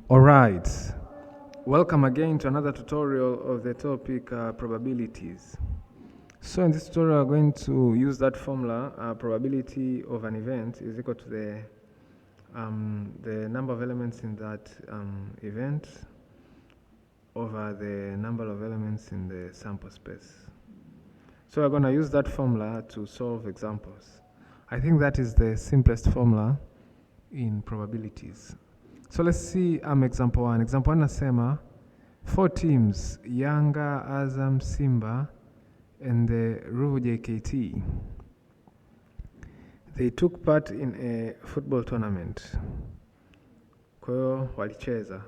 Alright, welcome again to another tutorial of the topic probabilities. So in this tutorial we're going to use that formula, probability of an event is equal to the number of elements in that event over the number of elements in the sample space. So we're going to use that formula to solve examples. I think that is the simplest formula in probabilities. So let's see example 1. Example 1 nasema 4 teams, Yanga, Azam, Simba, and the Ruvu JKT. They took part in a football tournament. Kwa hiyo walicheza.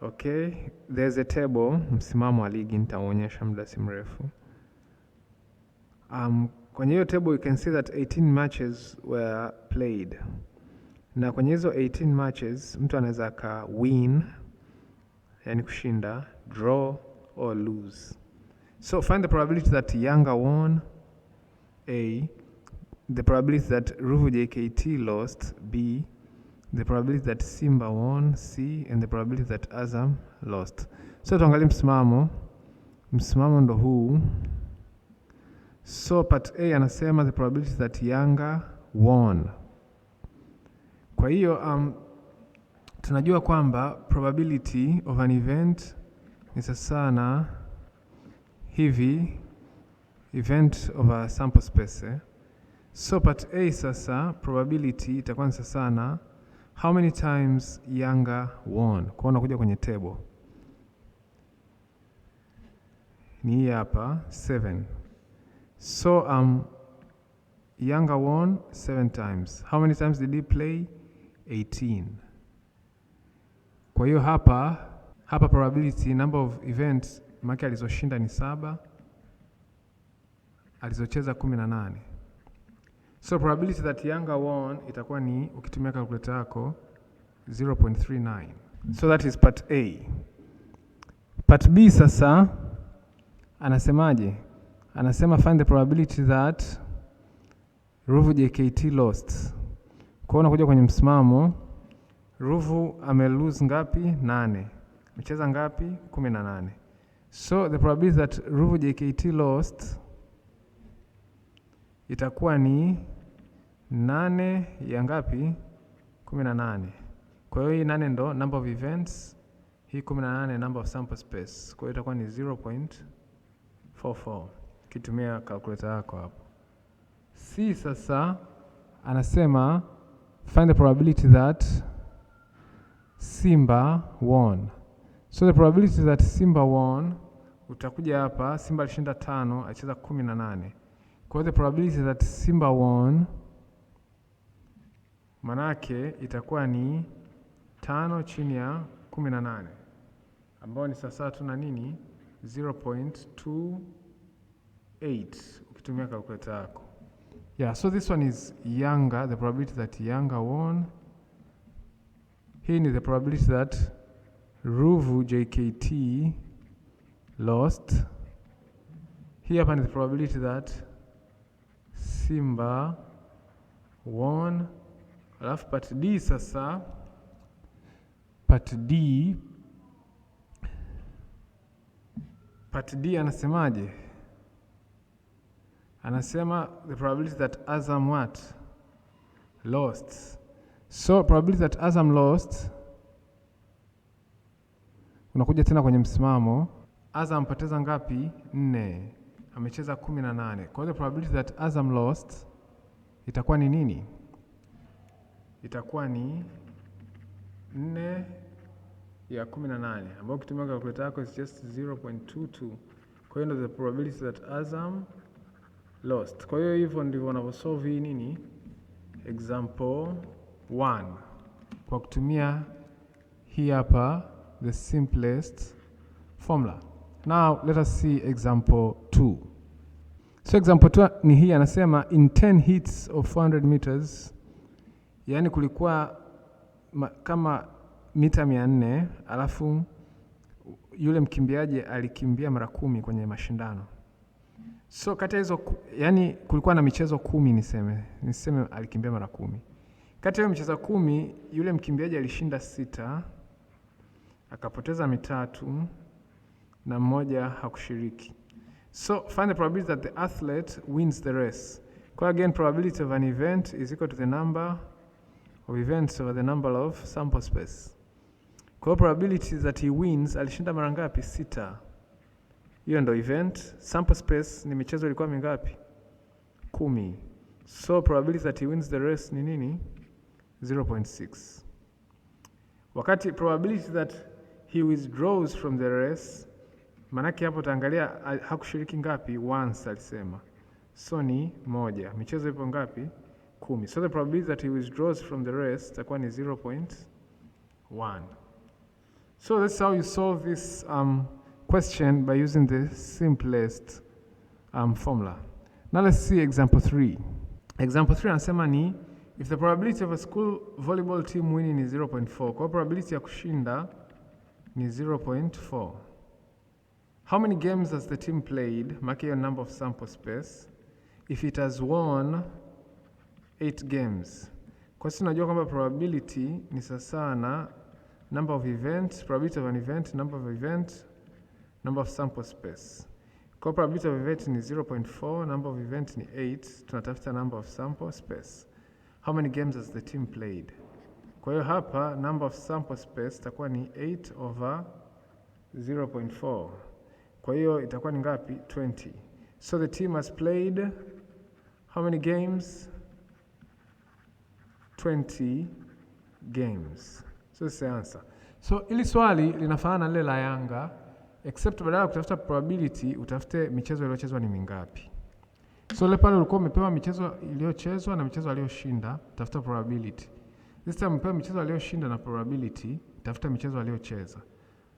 Okay, there's a table, msimamo wa ligi nitaonyesha muda si mrefu. Kwenye hiyo table you can see that 18 matches were played. Na kwenye hizo 18 matches mtu anaweza ka win, yani kushinda, draw or lose. So find the probability that Yanga won, A. The probability that Ruvu JKT lost, B. The probability that Simba won, C. And the probability that Azam lost. So tuangalie msimamo. Msimamo ndo huu. So part A anasema the probability that Yanga won. Kwa hiyo tunajua kwamba probability of an event ni sawa hivi event of a sample space. So part A sasa probability itakuwa ni sawa how many times Yanga won. Kwa unakuja kwenye table. Ni hapa 7. So Yanga won 7 times. How many times did he play? 18. Kwa hiyo hapa probability number of events maki alizoshinda ni 7, alizocheza 18. So probability that Yanga won itakuwa ni, ukitumia calculator yako, 0.39. So that is part A. Part B sasa anasemaje? Anasema find the probability that Ruvu JKT lost. Kwa unakuja kwenye msimamo, Ruvu lose ngapi? 8. Mcheza ngapi? 18. So the probability that Ruvu JKT lost itakuwa ni 8 ya ngapi? 18. Kwa hiyo hii 8 ndo number of events, hii 18 number of sample space. Kwa hiyo itakuwa ni 0.44 kitumia calculator yako hapo. C sasa anasema find the probability that Simba won. So the probability that Simba won, utakuja hapa, Simba alishinda 5, alicheza 18. Kwa hiyo the probability that Simba won manake itakuwa ni 5 chini ya 18, ambao ni sasa tuna nini? 0.28 ukitumia calculator yako. Yeah, so this one is Yanga, the probability that Yanga won. Hii ni the probability that Ruvu JKT lost. Hii hapa ni the probability that Simba won. Alafu part D sasa. Part D anasemaje? Anasema the probability that Azam what? Lost. So probability that Azam lost, unakuja tena kwenye msimamo. Azam poteza ngapi? 4. Amecheza 18. Kwa hiyo the probability that Azam lost itakuwa ni nini? Itakuwa ni 4 ya 18, ambayo ukitumia calculator yako is just 0.22. Kwa hiyo ndio the probability that Azam lost. Kwa hiyo hivyo ndivyo unavyosolve hii nini? Example 1. Kwa kutumia hii hapa the simplest formula. Now let us see example 2. So example 2 ni hii, anasema in 10 hits of 400 meters, yani kulikuwa kama mita 400, alafu yule mkimbiaji alikimbia mara 10 kwenye mashindano. So kati hizo, yani kulikuwa na michezo 10 niseme alikimbia mara 10. Kati ya michezo 10, yule mkimbiaji alishinda 6, akapoteza 3 na mmoja hakushiriki. So find the probability that the athlete wins the race. Kwa again, probability of an event is equal to the number of events over the number of sample space. Kwa probability that he wins, alishinda mara ngapi? 6. Hiyo ndo event. Sample space ni michezo ilikuwa mingapi? 10. So probability that he wins the race ni nini? 0.6. Wakati probability that he withdraws from the race, manake hapo taangalia hakushiriki ngapi? Once alisema. So ni 1. Michezo ipo ngapi? 10. So the probability that he withdraws from the race itakuwa ni 0.1. So that's how you solve this question by using the simplest formula. Now let's see example 3. Example 3 anasema ni if the probability of a school volleyball team winning is 0.4, kwa probability ya kushinda ni 0.4. How many games has the team played? Mark your number of sample space. If it has won 8 games. Kwa sisi tunajua kwamba probability ni sawa na number of events, probability of an event, number of event, number of sample space. Kwa probability of event ni 0.4, number of event ni 8, tunatafuta number of sample space. How many games has the team played? Kwa hiyo hapa number of sample space itakuwa ni 8 over 0.4. Kwa hiyo itakuwa ni ngapi? 20. So the team has played how many games? 20 games. So this is the answer. So ili swali linafanana na lile la Yanga, except badala ya kutafuta probability utafute michezo iliyochezwa ni mingapi. So ile pale ulikuwa umepewa michezo iliyochezwa na michezo aliyoshinda, tafuta probability. This time umepewa michezo aliyoshinda na probability, tafuta michezo aliyocheza.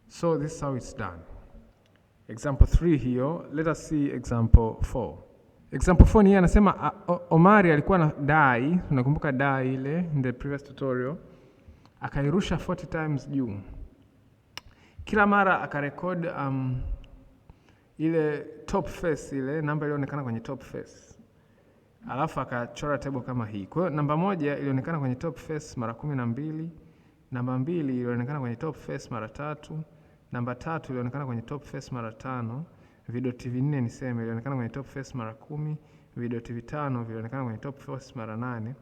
So this is how it's done. Example 3 hiyo. Let us see example 4. Example 4 ni anasema Omari alikuwa na dai, unakumbuka dai ile in the previous tutorial, akairusha 40 times juu. Kila mara akarekod ile top face, ile namba ilionekana kwenye top face. Alafu akachora table kama hii. Kwa hiyo namba 1 ilionekana kwenye top face mara 12, namba 2 ilionekana kwenye top face mara 3, namba 3 ilionekana kwenye top face mara 5, vidoti 4 niseme ilionekana kwenye top face mara 10, vidoti 5 vilionekana kwenye top face mara 8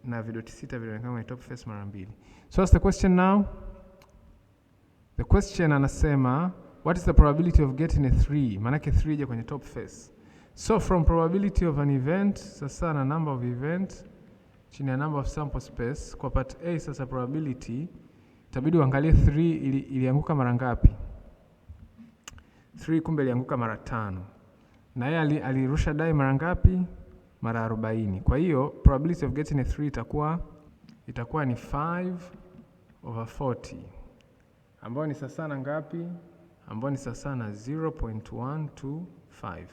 na vidoti 6 vilionekana kwenye top face mara 2. So what's the question now? The question anasema what is the probability of getting a 3? Manake 3 ije kwenye top face. So from probability of an event sasa na number of event chini ya number of sample space, kwa part A sasa probability itabidi uangalie 3 ilianguka mara ngapi. 3 kumbe ilianguka mara 5. Na yeye alirusha dai mara ngapi? Mara 40. Kwa hiyo probability of getting a 3 itakuwa ni 5 over 40. Ambayo ni sasa na ngapi? Ambayo ni sasa na 0.125.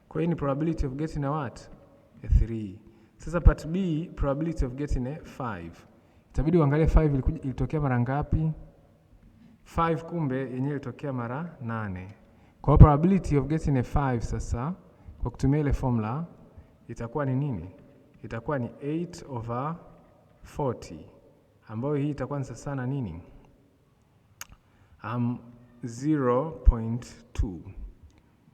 Kwa hiyo ni probability of getting a what? A 3. Sasa part B, probability of getting a 5. Itabidi uangalie 5 ilitokea mara ngapi? 5 kumbe yenyewe ilitokea mara 8. Kwa hiyo probability of getting a 5 sasa kwa kutumia ile formula itakuwa ni nini? Itakuwa ni 8 over 40. Ambayo hii itakuwa ni sasa na nini? 0.2.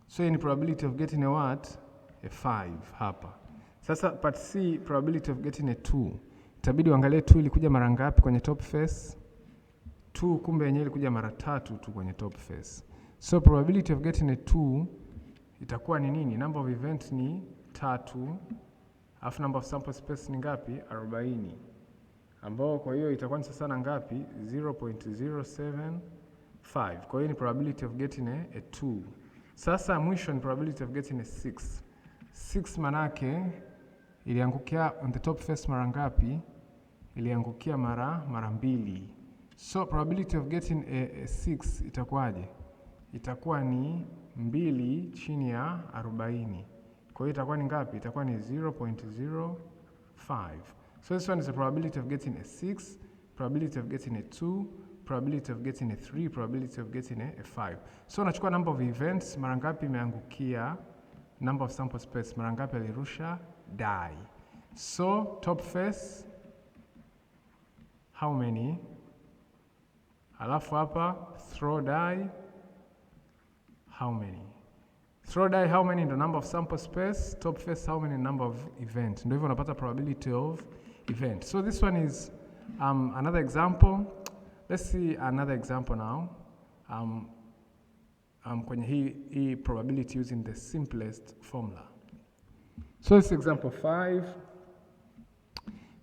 So hii ni probability of getting a what? A 5 hapa. Sasa part C, probability of getting a 2. Itabidi uangalie 2 ilikuja mara ngapi kwenye top face? 2 kumbe yenyewe ilikuja mara 3 tu kwenye top face. So probability of getting a 2 itakuwa ni nini? Number of events ni 3, alafu number of sample space ni ngapi? 40. Ambao kwa hiyo itakuwa ni sasa na ngapi? 0.075. Kwa hiyo ni probability of getting a 2. Sasa mwisho ni probability of getting a 6. 6 manake iliangukia on the top face mara ngapi? Iliangukia mara 2. So probability of getting a 6 itakuwaje? Itakuwa ni 2 chini ya 40. Kwa hiyo itakuwa ni ngapi? Itakuwa ni 0.05. So this one is the probability of getting a 6, probability of getting a 2, probability of getting a 3, probability of getting a 5. So unachukua number of events, mara ngapi imeangukia, number of sample space, mara ngapi alirusha dai. So top face how many, alafu hapa throw die how many. Throw die how many ndo number of sample space, top face how many number of event. Ndio hivyo unapata probability of event. So this one is another example. Let's see another example now. Kwenye hii probability using the simplest formula. So this is example 5.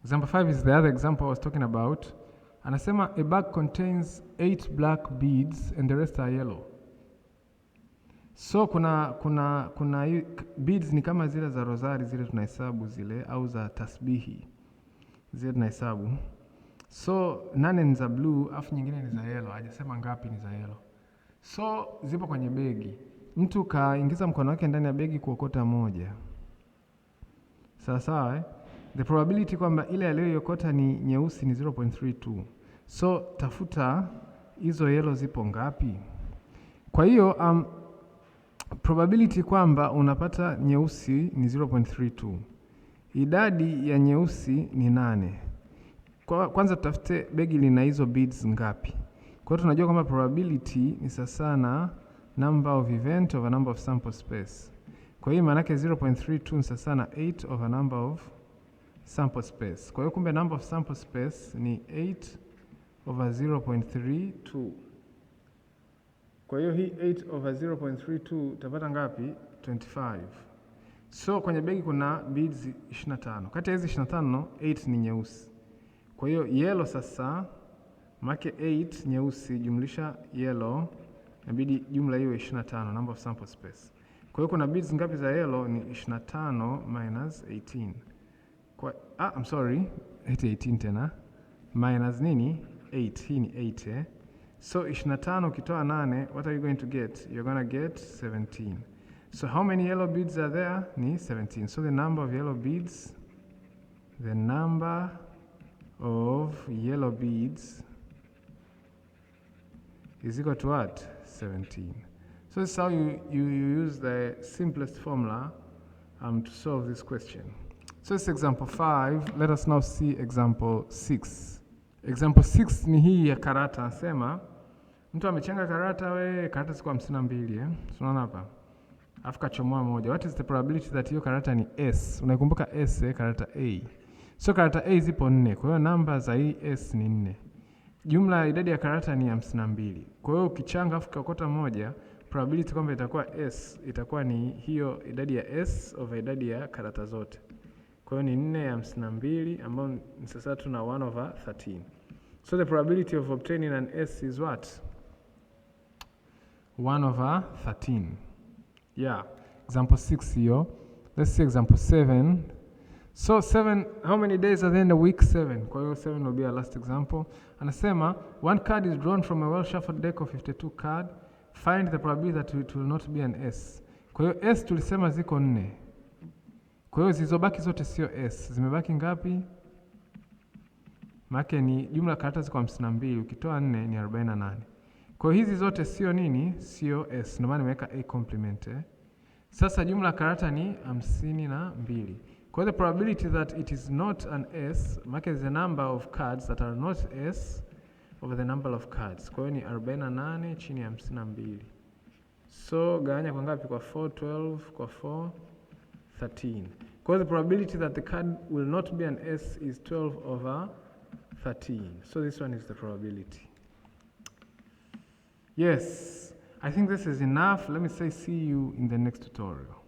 Example 5 is the other example I was talking about. Anasema a bag contains 8 black beads and the rest are yellow. So kuna beads ni kama zile za rosari zile tunahesabu zile, au za tasbihi zile tunahesabu. So 8 ni za blue afu nyingine ni za yellow. Hajasema ngapi ni za yellow. So zipo kwenye begi. Mtu kaingiza mkono wake ndani ya begi kuokota moja. Sawa eh? The probability kwamba ile aliyoiokota ni nyeusi ni 0.32. So tafuta hizo yellow zipo ngapi. Kwa hiyo probability kwamba unapata nyeusi ni 0.32. Idadi ya nyeusi ni 8. Kwanza tutafute begi lina hizo beads ngapi. Kwa hiyo tunajua kwamba probability ni sawa na number of event over number of sample space. Kwa hiyo maana yake 0.32 ni sawa na 8 over number of sample space. Kwa hiyo kumbe number of sample space ni 8 over 0.32. Kwa hiyo hii 8 over 0.32 utapata ngapi? 25. So kwenye begi kuna beads 25. Kati ya hizi 25, 8 ni nyeusi. Kwa hiyo yellow sasa, make 8 nyeusi jumlisha yellow, inabidi jumla iwe 25, number of sample space. Kwa hiyo kuna beads ngapi za yellow? Ni 25 minus 18. I'm sorry, 18 tena. Minus nini? 8. Hii ni 8 eh? So 25 ukitoa 8, what are you going to get? You're going to get 17. So how many yellow beads are there? Ni 17. So the number of yellow beads, is equal to what? 17. So this is how you use the simplest formula to solve this question. So this is example 5. Let us now see example 6. Example 6 ni hii ya karata. Nasema mtu amechenga karata, karata ziko 52 Unaona hapa? Alafu kachomoa moja. What is the probability that hiyo karata ni S? Unaikumbuka S karata A. So karata A zipo 4. Kwa hiyo namba za hii S ni 4. Jumla ya idadi ya karata ni 52. Kwa hiyo ukichanga afu ukokota moja, probability kwamba itakuwa S itakuwa ni hiyo idadi ya S over idadi ya karata zote. Kwa hiyo ni 4 ya 52 ambayo ni sasa tuna 1 over 13. So the probability of obtaining an S is what? 1 over 13. Yeah. Example 6 here. Let's see example 7. So 7, how many days are there in the week? 7. Kwa hiyo 7 will be our last example. Anasema, one card is drawn from a well-shuffled deck of 52 card. Find the probability that it will not be an S. Kwa hiyo S tulisema ziko 4. Kwa hiyo zilizobaki zote sio S. Zimebaki ngapi? Maana ni jumla karata ziko 52, ukitoa 4 ni 48. Kwa hiyo hizi zote sio nini? Sio S. Ndio maana nimeweka A complement. Sasa jumla karata ni 52. Kwa hiyo the probability that it is not an S, maana is the number of cards that are not S over the number of cards. Kwa hiyo ni 48 chini ya 52. So gawanya kwa ngapi? Kwa 4, 12, kwa 4, 13. Kwa hiyo the probability that the card will not be an S is 12 over 13. So this one is the probability. Yes, I think this is enough. Let me say see you in the next tutorial.